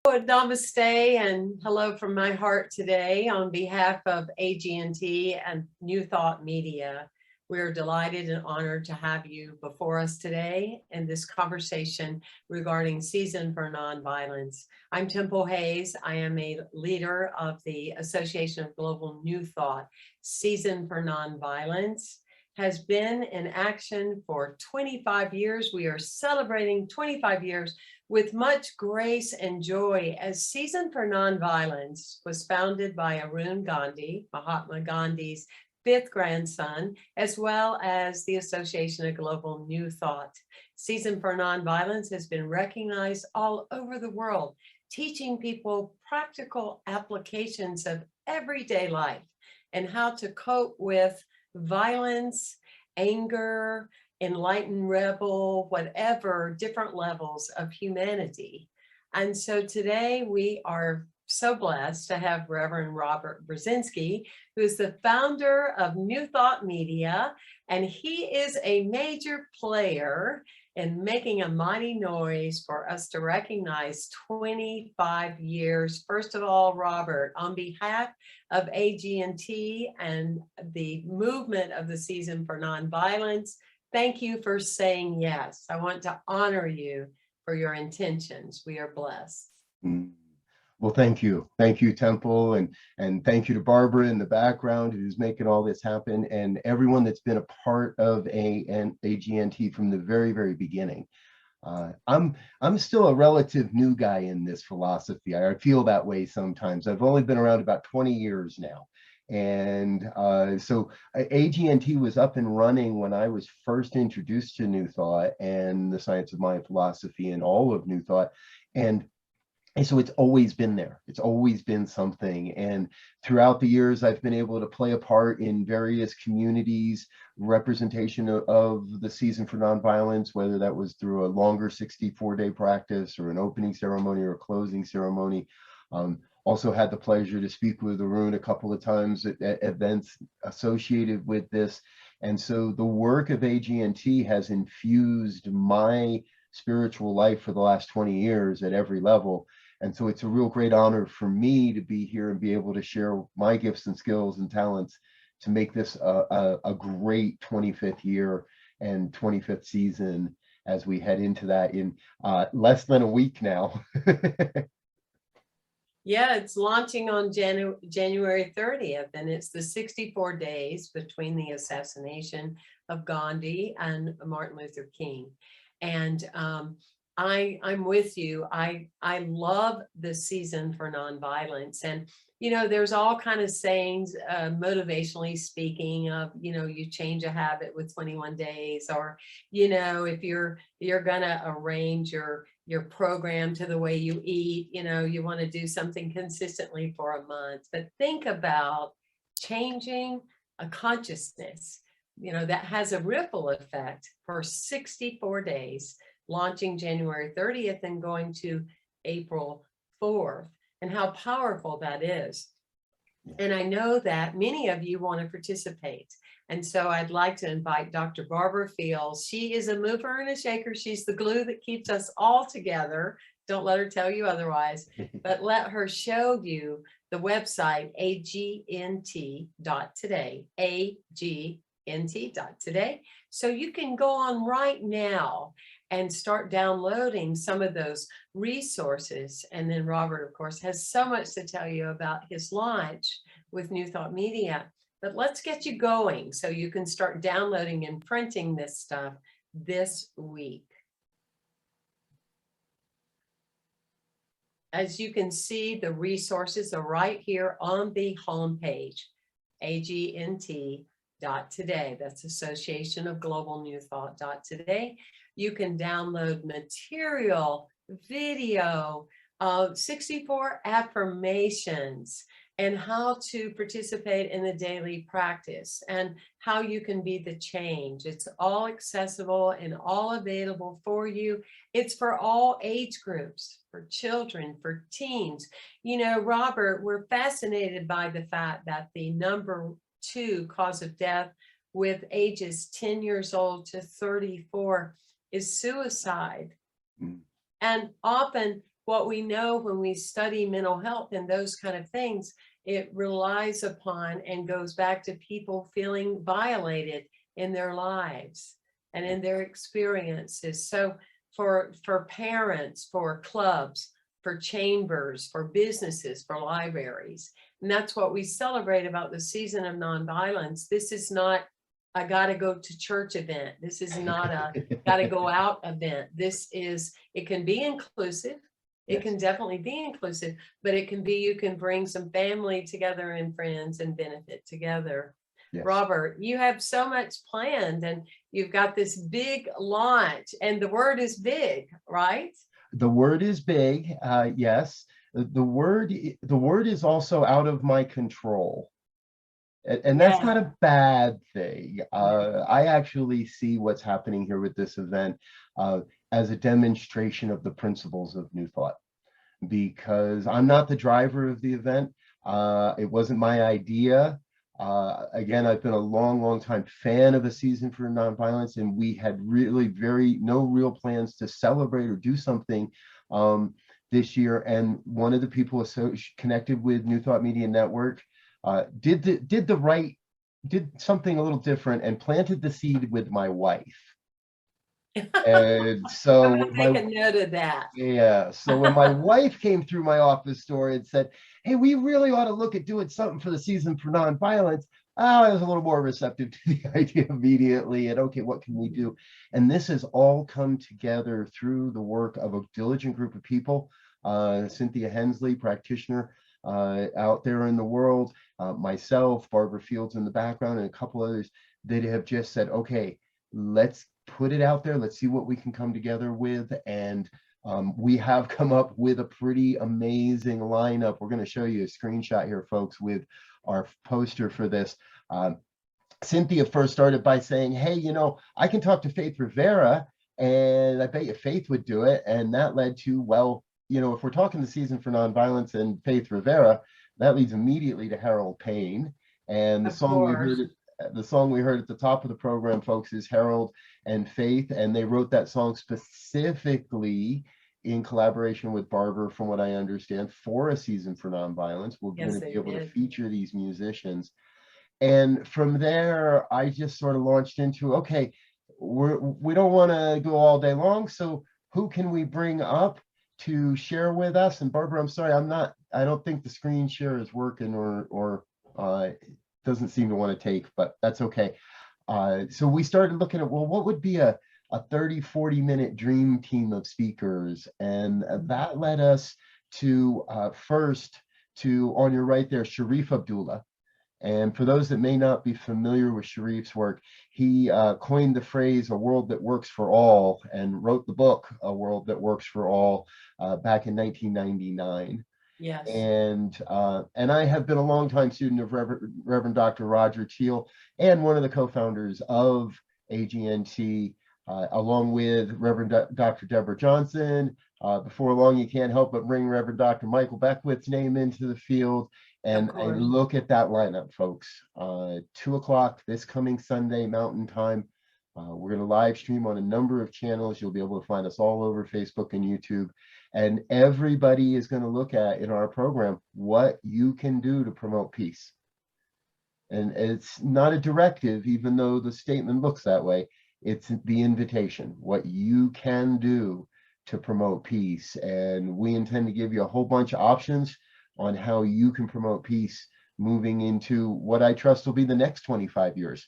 Namaste and hello from my heart today on behalf of AGNT and New Thought Media. We're delighted and honored to have you before us today in this conversation regarding Season for Nonviolence. I'm Temple Hayes. I am a leader of the Association of Global New Thought. Season for Nonviolence has been in action for 25 years. We are celebrating 25 years with much grace and joy, as Season for Nonviolence was founded by Arun Gandhi, Mahatma Gandhi's fifth grandson, as well as the Association of Global New Thought. Season for Nonviolence has been recognized all over the world, teaching people practical applications of everyday life and how to cope with violence, anger, enlightened rebel, whatever, different levels of humanity. And so today we are so blessed to have Reverend Robert Brzezinski, who is the founder of New Thought Media, and he is a major player in making a mighty noise for us to recognize 25 years. First of all, Robert, on behalf of AGNT and the movement of the Season for Nonviolence, thank you for saying yes. I want to honor you for your intentions. We are blessed. Well, thank you. Thank you, Temple, and thank you to Barbara in the background who's making all this happen, and everyone that's been a part of AGNT from the very, very beginning. I'm still a relative new guy in this philosophy. I feel that way sometimes. I've only been around about 20 years now. And so AGNT was up and running when I was first introduced to New Thought and the science of mind philosophy and all of New Thought. And so it's always been there. It's always been something. And throughout the years, I've been able to play a part in various communities, representation of the Season for Nonviolence, whether that was through a longer 64-day practice or an opening ceremony or a closing ceremony. Also had the pleasure to speak with Arun a couple of times at events associated with this. And so the work of AGNT has infused my spiritual life for the last 20 years at every level. And so it's a real great honor for me to be here and be able to share my gifts and skills and talents to make this a great 25th year and 25th season as we head into that in less than a week now. Yeah, it's launching on January 30th, and it's the 64 days between the assassination of Gandhi and Martin Luther King. And I'm with you. I love the Season for Nonviolence. And, you know, there's all kind of sayings, motivationally speaking, of, you know, you change a habit with 21 days, or, you know, if you're going to arrange your program to the way you eat, you know, you want to do something consistently for a month. But think about changing a consciousness, you know, that has a ripple effect for 64 days, launching January 30th and going to April 4th, and how powerful that is. And I know that many of you want to participate. And so I'd like to invite Dr. Barbara Fields. She is a mover and a shaker. She's the glue that keeps us all together. Don't let her tell you otherwise, but let her show you the website, agnt.today, agnt.today. So you can go on right now and start downloading some of those resources. And then Robert, of course, has so much to tell you about his launch with New Thought Media. But let's get you going so you can start downloading and printing this stuff this week. As you can see, the resources are right here on the homepage, agnt.today. That's Association of Global New Thought.today. You can download material, video, 64 affirmations, and how to participate in the daily practice, and how you can be the change. It's all accessible and all available for you. It's for all age groups, for children, for teens. You know, Robert, we're fascinated by the fact that the number 2 cause of death with ages 10 years old to 34 is suicide. And often what we know when we study mental health and those kind of things, it relies upon and goes back to people feeling violated in their lives and in their experiences. So for parents, for clubs, for chambers, for businesses, for libraries, and that's what we celebrate about the season of nonviolence. This is not a gotta go to church event. This is not a gotta go out event. This is, it can be inclusive. It Yes. can definitely be inclusive, but it can be, you can bring some family together and friends and benefit together. Yes. Robert, you have so much planned and you've got this big launch, and the word is big, right? The word is big, yes. The word is also out of my control. And that's Yeah. not a bad thing. I actually see what's happening here with this event as a demonstration of the principles of New Thought, because I'm not the driver of the event. It wasn't my idea. Again, I've been a long time fan of a season for nonviolence, and we had really no real plans to celebrate or do something this year. And one of the people connected with New Thought Media Network did something a little different and planted the seed with my wife. And so I'm gonna take a note of that. yeah, so when my wife came through my office door and said, hey, we really ought to look at doing something for the season for nonviolence, I was a little more receptive to the idea immediately. And okay, what can we do? And this has all come together through the work of a diligent group of people. Cynthia Hensley, practitioner out there in the world, myself, Barbara Fields in the background, and a couple others that have just said, okay, let's put it out there. Let's see what we can come together with. And we have come up with a pretty amazing lineup. We're going to show you a screenshot here, folks, with our poster for this. Cynthia first started by saying, hey, you know, I can talk to Faith Rivera, and I bet you Faith would do it. And that led to, well, you know, if we're talking the season for nonviolence and Faith Rivera, that leads immediately to Harold Payne. And the song we heard at the top of the program, folks, is Harold and Faith, and they wrote that song specifically in collaboration with Barbara, from what I understand, for a season for nonviolence. We're going to be able to feature these musicians. And from there, I just sort of launched into, okay, we don't want to go all day long, so who can we bring up to share with us? And Barbara, I'm sorry, I don't think the screen share is working, or doesn't seem to want to take, but that's okay. So we started looking at, well, what would be a 30-40 minute dream team of speakers? And that led us to first to, on your right there, Sharif Abdullah. And for those that may not be familiar with Sharif's work, he coined the phrase "a world that works for all" and wrote the book "A World That Works for All" back in 1999. Yes. And I have been a longtime student of Reverend Dr. Roger Teal, and one of the co-founders of AGNT, along with Reverend Dr. Deborah Johnson. Before long, you can't help but bring Reverend Dr. Michael Beckwith's name into the field. And look at that lineup, folks. 2 o'clock this coming Sunday, Mountain Time. We're going to live stream on a number of channels. You'll be able to find us all over Facebook and YouTube. And everybody is going to look at, in our program, what you can do to promote peace. And it's not a directive, even though the statement looks that way. It's the invitation, what you can do to promote peace. And we intend to give you a whole bunch of options on how you can promote peace moving into what I trust will be the next 25 years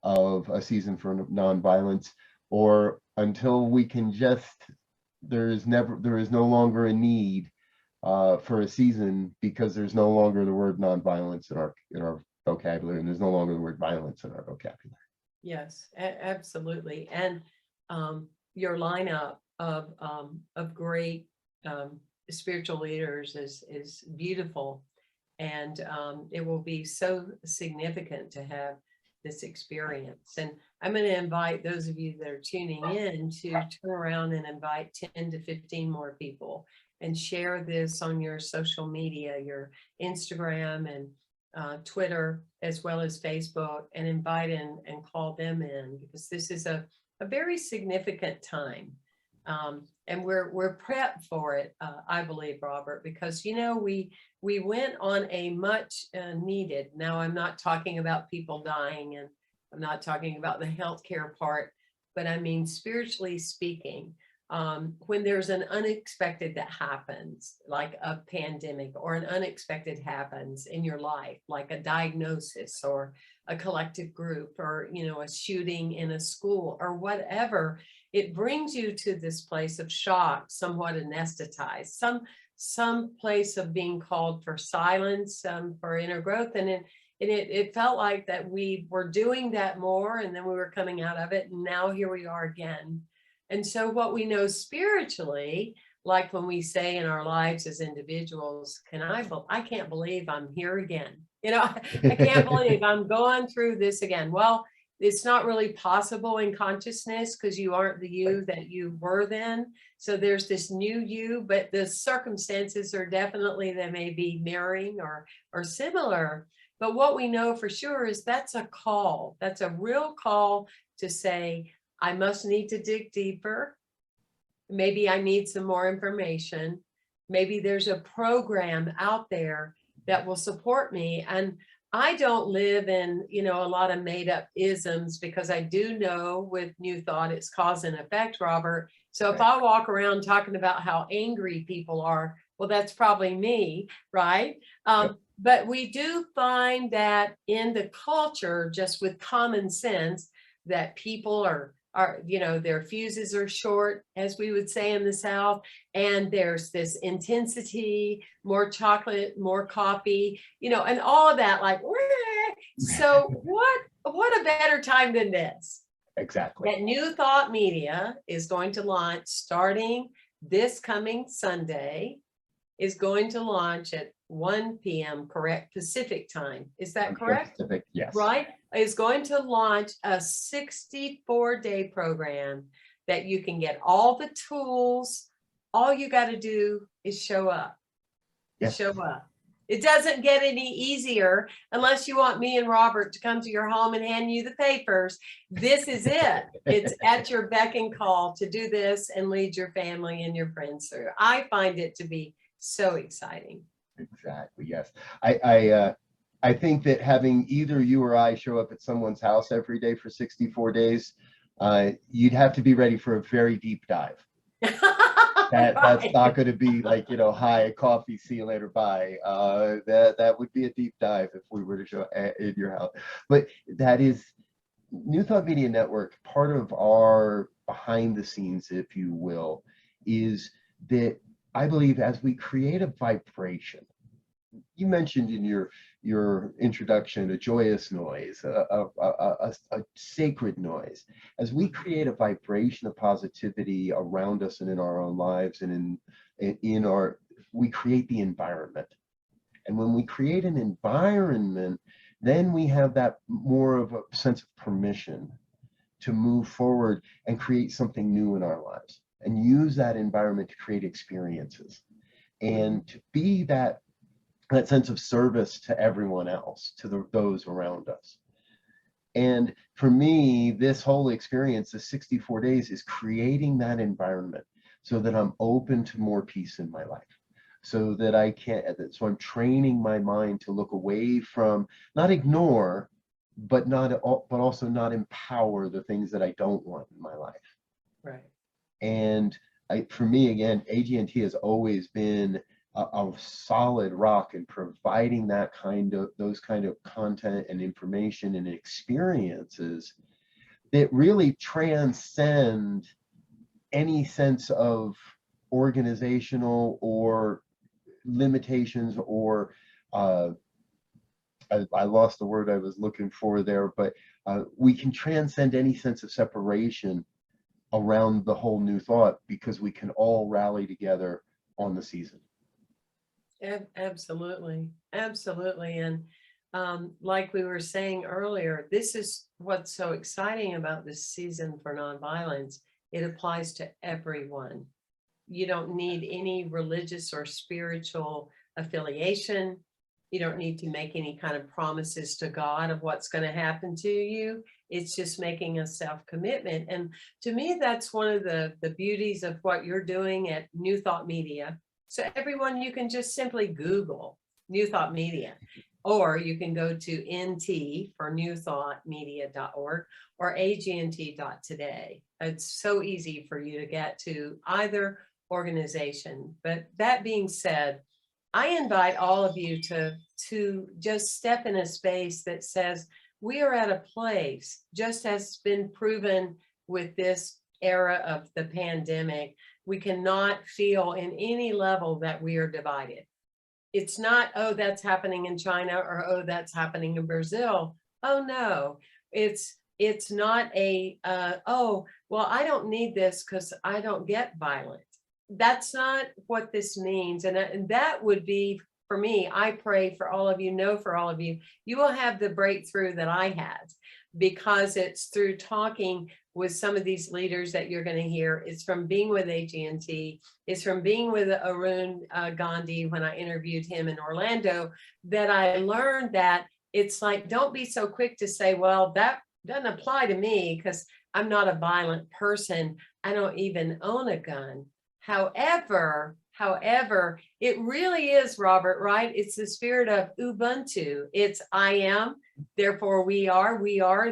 of a season for nonviolence, or until we can just, there is no longer a need for a season, because there's no longer the word nonviolence in our vocabulary, and there's no longer the word violence in our vocabulary. Yes, absolutely. And your lineup of great spiritual leaders is beautiful, and it will be so significant to have this experience. And I'm going to invite those of you that are tuning in to turn around and invite 10 to 15 more people, and share this on your social media, your Instagram and Twitter, as well as Facebook, and invite and call them in, because this is a very significant time. And we're prepped for it, I believe, Robert, because, you know, we went on a much needed, now I'm not talking about people dying, and I'm not talking about the healthcare part, but I mean, spiritually speaking, when there's an unexpected that happens, like a pandemic, or an unexpected happens in your life, like a diagnosis or a collective group, or, you know, a shooting in a school or whatever, it brings you to this place of shock, somewhat anesthetized, some place of being called for silence, for inner growth. And it felt like that we were doing that more, and then we were coming out of it, and now here we are again. And so what we know spiritually, like when we say in our lives as individuals, I can't believe I'm here again. You know, I can't believe I'm going through this again. Well, it's not really possible in consciousness, because you aren't the you that you were then. So there's this new you, but the circumstances are definitely, they may be mirroring or similar. But what we know for sure is that's a call. That's a real call to say, I must need to dig deeper. Maybe I need some more information. Maybe there's a program out there that will support me. And I don't live in, you know, a lot of made up isms, because I do know with New Thought, it's cause and effect, Robert. So if I walk around talking about how angry people are, well, that's probably me, right? But we do find that in the culture, just with common sense, that people are, you know, their fuses are short, as we would say in the South, and there's this intensity, more chocolate, more coffee, you know, and all of that, like, so what a better time than this? Exactly. That New Thought Media is going to launch starting this coming Sunday, is going to launch at 1 p.m. correct Pacific time. Is that correct? Pacific, yes. Right? Is going to launch a 64-day program that you can get all the tools. All you got to do is show up. Yes. Show up. It doesn't get any easier unless you want me and Robert to come to your home and hand you the papers. This is it. It's at your beck and call to do this and lead your family and your friends through. I find it to be so exciting. Exactly. Yes. I think that having either you or I show up at someone's house every day for 64 days, you'd have to be ready for a very deep dive. That's not going to be like, you know, hi, coffee, see you later, bye. That would be a deep dive if we were to show in your house. But that is New Thought Media Network. Part of our behind the scenes, if you will, is that I believe as we create a vibration, you mentioned in your introduction a joyous noise, a sacred noise. As we create a vibration of positivity around us and in our own lives, and we create the environment. And when we create an environment, then we have that more of a sense of permission to move forward and create something new in our lives, and use that environment to create experiences, and to be that sense of service to everyone else, to those around us. And for me, this whole experience, the 64 days, is creating that environment so that I'm open to more peace in my life, so that so I'm training my mind to look away from, not ignore, but also not empower the things that I don't want in my life. Right. And for me, again, AGNT has always been a solid rock in providing those kind of content and information and experiences that really transcend any sense of organizational or limitations, or I lost the word I was looking for there, but we can transcend any sense of separation around the whole New Thought, because we can all rally together on the season. Absolutely. Absolutely. And like we were saying earlier, this is what's so exciting about this season for nonviolence. It applies to everyone. You don't need any religious or spiritual affiliation. You don't need to make any kind of promises to God of what's going to happen to you. It's just making a self-commitment. And to me, that's one of the beauties of what you're doing at New Thought Media. So everyone, you can just simply Google New Thought Media, or you can go to NT for newthoughtmedia.org or AGNT.today. It's so easy for you to get to either organization. But that being said, I invite all of you to just step in a space that says we are at a place, just as been proven with this era of the pandemic, we cannot feel in any level that we are divided. It's not, oh, that's happening in China, or oh, that's happening in Brazil. Oh no, it's not a oh, well, I don't need this because I don't get violent. That's not what this means. And that would be, for me, I pray for all of you, know for all of you, you will have the breakthrough that I had, because it's through talking with some of these leaders that you're going to hear. It's from being with AGNT. It's from being with Arun Gandhi when I interviewed him in Orlando, that I learned that it's like, don't be so quick to say, well, that doesn't apply to me because I'm not a violent person. I don't even own a gun. However, it really is, Robert, right? It's the spirit of Ubuntu. It's I am, therefore we are,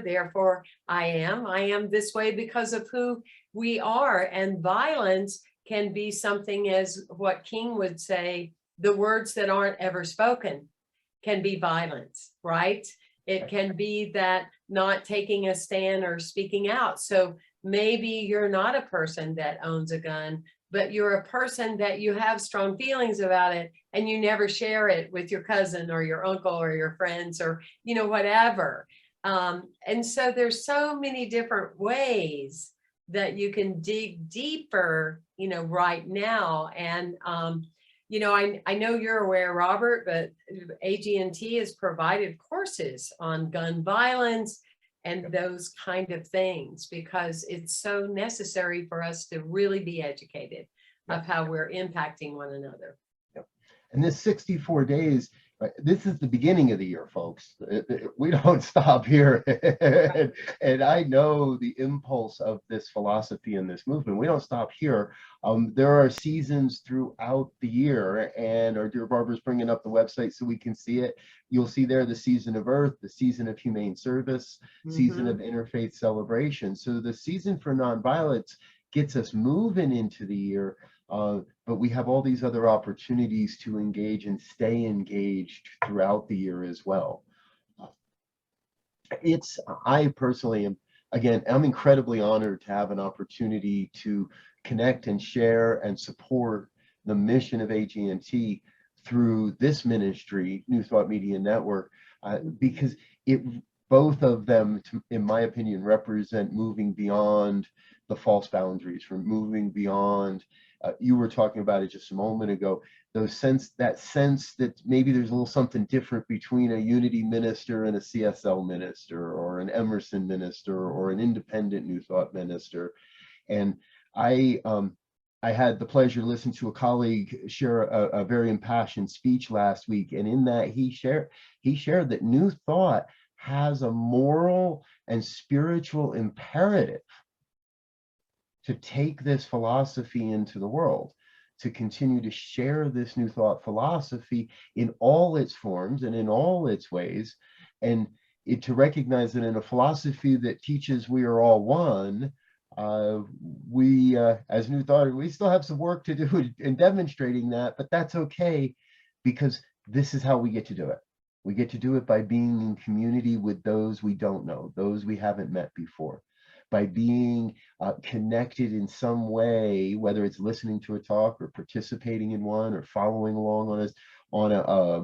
therefore I am this way because of who we are. And violence can be something, as what King would say, the words that aren't ever spoken can be violence, right? It can be that not taking a stand or speaking out. So maybe you're not a person that owns a gun, but you're a person that you have strong feelings about it, and you never share it with your cousin or your uncle or your friends, or, you know, whatever. And so there's so many different ways that you can dig deeper, you know, right now. And, you know, I know you're aware, Robert, but AGNT has provided courses on gun violence and those kind of things, because it's so necessary for us to really be educated of how we're impacting one another. Yep. And this 64 days, this is the beginning of the year, folks. We don't stop here. And I know the impulse of this philosophy and this movement. We don't stop here. There are seasons throughout the year, and our dear Barbara's bringing up the website so we can see it. You'll see there the season of Earth, the season of humane service, season of interfaith celebration. So the season for nonviolence gets us moving into the year. But we have all these other opportunities to engage and stay engaged throughout the year as well. I personally am, again, I'm incredibly honored to have an opportunity to connect and share and support the mission of AGNT through this ministry, New Thought Media Network, because both of them, in my opinion, represent moving beyond the false boundaries, from moving beyond. You were talking about it just a moment ago, that sense that maybe there's a little something different between a Unity minister and a CSL minister, or an Emerson minister, or an independent New Thought minister. And I had the pleasure to listen to a colleague share a very impassioned speech last week, and in that he shared that New Thought has a moral and spiritual imperative to take this philosophy into the world, to continue to share this New Thought philosophy in all its forms and in all its ways, and to recognize that in a philosophy that teaches we are all one, we as New Thought, we still have some work to do in demonstrating that, but that's okay, because this is how we get to do it. We get to do it by being in community with those we don't know, those we haven't met before, by being connected in some way, whether it's listening to a talk or participating in one or following along on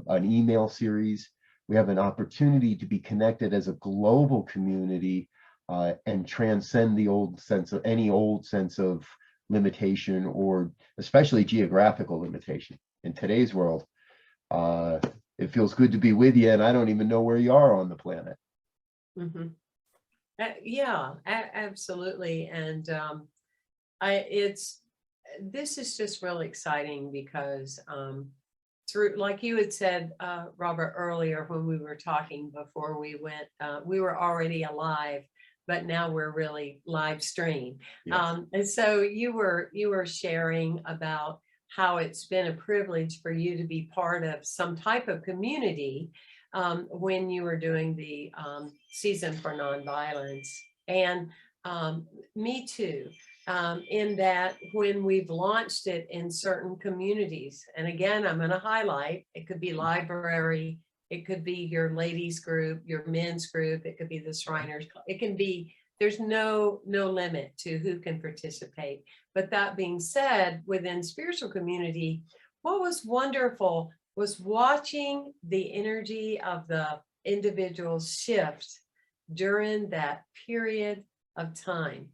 an email series. We have an opportunity to be connected as a global community and transcend the any old sense of limitation, or especially geographical limitation. In today's world, it feels good to be with you, and I don't even know where you are on the planet. Mm-hmm. Yeah, absolutely. And this is just really exciting, because through, like you had said, Robert, earlier when we were talking before we went, we were already alive, but now we're really live stream. Yes. And so you were sharing about how it's been a privilege for you to be part of some type of community when you were doing the season for nonviolence. And me too, in that when we've launched it in certain communities, and again, I'm going to highlight, it could be library, it could be your ladies group, your men's group, it could be the Shriners, it can be, there's no limit to who can participate. But that being said, within spiritual community, what was wonderful was watching the energy of the individuals shift during that period of time,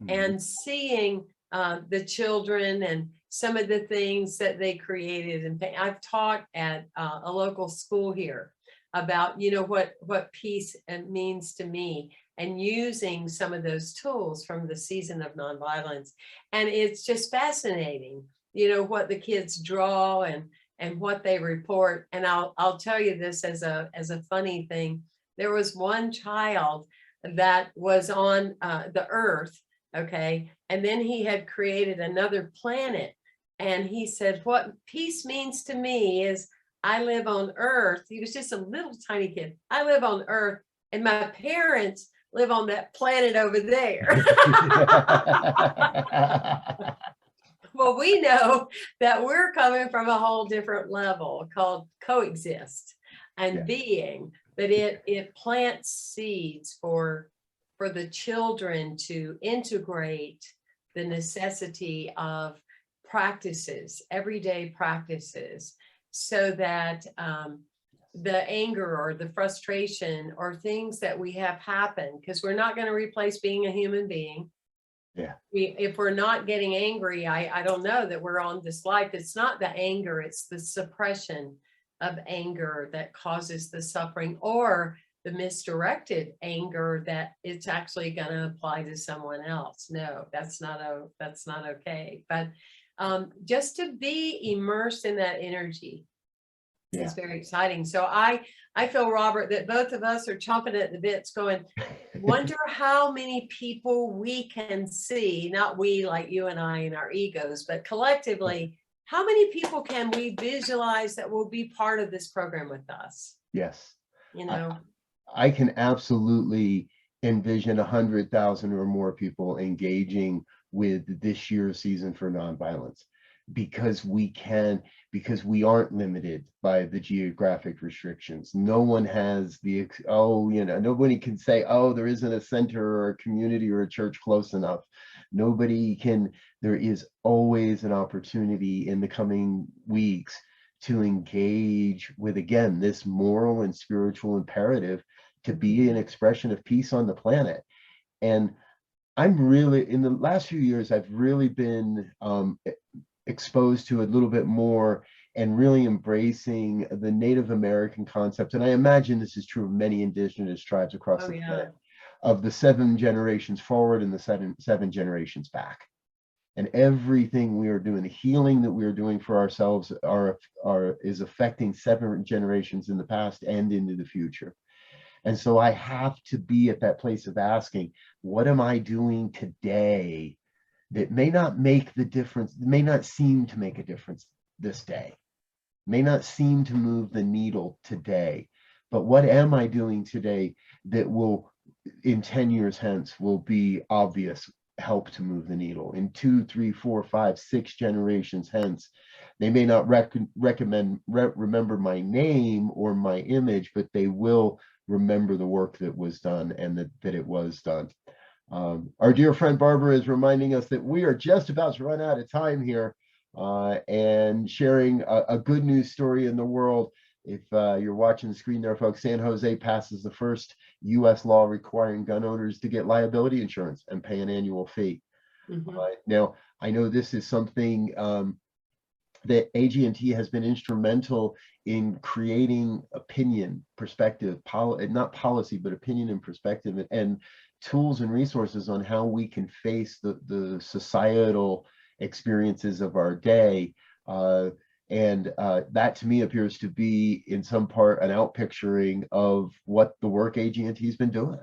and seeing the children and some of the things that they created. And I've taught at a local school here about, you know, what peace means to me, and using some of those tools from the season of nonviolence. And it's just fascinating, you know, what the kids draw and what they report. And I'll tell you this as a funny thing. There was one child that was on the Earth, okay, and then he had created another planet, and he said, what peace means to me is I live on Earth. He was just a little tiny kid. I live on Earth, and my parents live on that planet over there. Well, we know that we're coming from a whole different level called coexist and being, but it plants seeds for the children to integrate the necessity of practices, everyday practices, so that the anger or the frustration or things that we have happen, because we're not going to replace being a human being. Yeah. If we're not getting angry, I don't know that we're on this life. It's not the anger, it's the suppression of anger that causes the suffering, or the misdirected anger that it's actually going to apply to someone else. No, that's not okay. But just to be immersed in that energy is very exciting. So I feel, Robert, that both of us are chomping at the bits going, wonder how many people we can see, not we like you and I and our egos, but collectively, how many people can we visualize that will be part of this program with us? Yes. You know, I can absolutely envision 100,000 or more people engaging with this year's season for nonviolence, because we aren't limited by the geographic restrictions. No one has nobody can say, oh, there isn't a center or a community or a church close enough. Nobody can. There is always an opportunity in the coming weeks to engage with, again, this moral and spiritual imperative to be an expression of peace on the planet. And I'm really, in the last few years, I've really been exposed to a little bit more and really embracing the Native American concept. And I imagine this is true of many indigenous tribes across the planet, of the 7 generations forward and the seven generations back. And everything we are doing, the healing that we are doing for ourselves is affecting 7 generations in the past and into the future. And so I have to be at that place of asking, what am I doing today that may not make the difference, may not seem to make a difference this day, may not seem to move the needle today, but what am I doing today that will, in 10 years hence, will be obvious help to move the needle? In 2, 3, 4, 5, 6 generations hence, they may not remember my name or my image, but they will remember the work that was done and that it was done. Our dear friend Barbara is reminding us that we are just about to run out of time here, and sharing a good news story in the world. If you're watching the screen there, folks, San Jose passes the first U.S. law requiring gun owners to get liability insurance and pay an annual fee. Now, I know this is something that AGNT has been instrumental in creating opinion, perspective, not policy, but opinion and perspective, and tools and resources on how we can face the societal experiences of our day. And that to me appears to be in some part an outpicturing of what the work AGNT has been doing.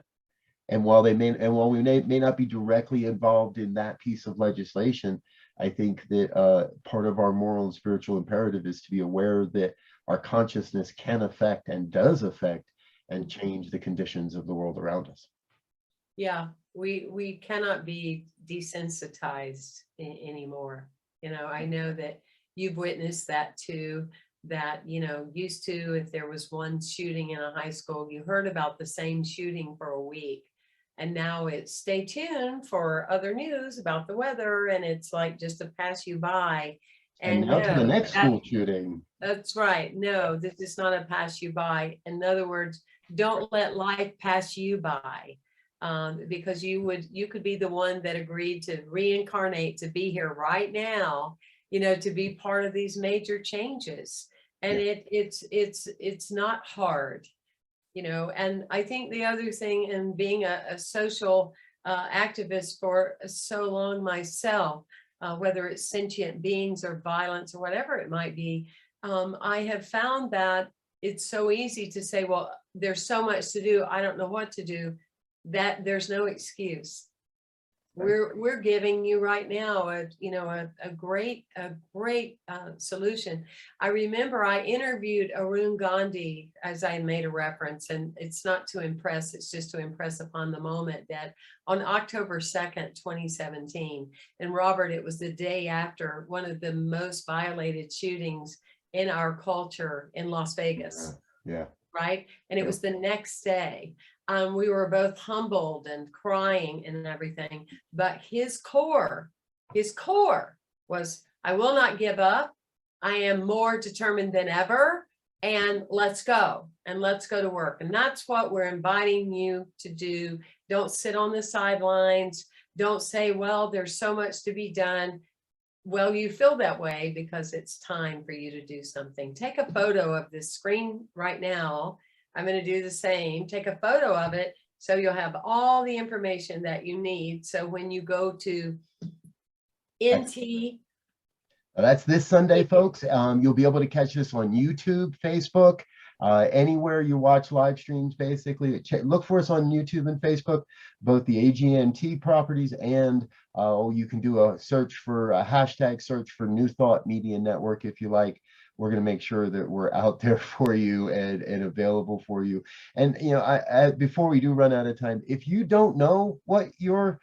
And while we may not be directly involved in that piece of legislation, I think that part of our moral and spiritual imperative is to be aware that our consciousness can affect and does affect and change the conditions of the world around us. Yeah, we cannot be desensitized anymore. You know, I know that you've witnessed that too, that, you know, used to, if there was one shooting in a high school, you heard about the same shooting for a week. And now it's stay tuned for other news about the weather. And it's like just to pass you by. And now to the next school shooting. That's right. No, this is not a pass you by. In other words, don't let life pass you by. Because you could be the one that agreed to reincarnate, to be here right now, you know, to be part of these major changes. And Yeah. it's not hard, you know. And I think the other thing, and being a social activist for so long myself, whether it's sentient beings or violence or whatever it might be, I have found that it's so easy to say, well, there's so much to do, I don't know what to do. That there's no excuse. We're giving you right now a great solution. I remember I interviewed Arun Gandhi, as I made a reference, and it's not to impress, it's just to impress upon the moment that on October 2nd, 2017, and Robert, it was the day after one of the most violated shootings in our culture in Las Vegas. Yeah. Right. And it was the next day. We were both humbled and crying and everything, but his core was, I will not give up. I am more determined than ever. And let's go to work. And that's what we're inviting you to do. Don't sit on the sidelines. Don't say, well, there's so much to be done. Well, you feel that way because it's time for you to do something. Take a photo of this screen right now. I'm going to do the same. Take a photo of it so you'll have all the information that you need. So when you go to NT. That's this Sunday, folks. You'll be able to catch this on YouTube, Facebook, anywhere you watch live streams, basically. Look for us on YouTube and Facebook, both the AGNT properties, and you can do a search for a hashtag search for New Thought Media Network if you like. We're going to make sure that we're out there for you and available for you. And, you know, before we do run out of time, if you don't know what you're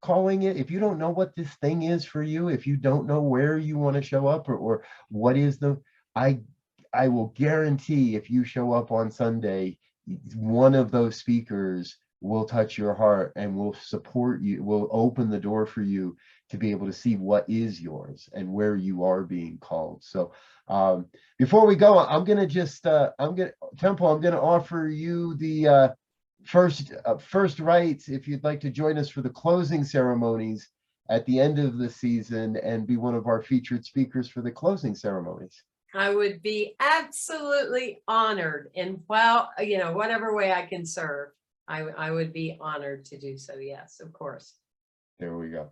calling it, if you don't know what this thing is for you, if you don't know where you want to show up or what is I will guarantee if you show up on Sunday, one of those speakers will touch your heart and will support you, will open the door for you to be able to see what is yours and where you are being called. So before we go, I'm going to offer you the first rights if you'd like to join us for the closing ceremonies at the end of the season and be one of our featured speakers for the closing ceremonies. I would be absolutely honored, and well, you know, whatever way I can serve, I would be honored to do so. Yes, of course. There we go.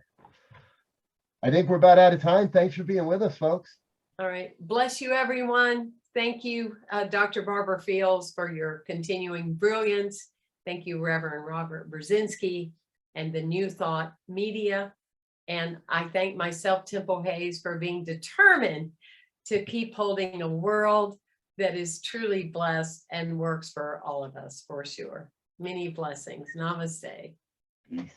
I think we're about out of time. Thanks for being with us, folks. All right. Bless you, everyone. Thank you, Dr. Barbara Fields, for your continuing brilliance. Thank you, Reverend Robert Brzezinski and the New Thought Media. And I thank myself, Temple Hayes, for being determined to keep holding a world that is truly blessed and works for all of us, for sure. Many blessings. Namaste. Peace.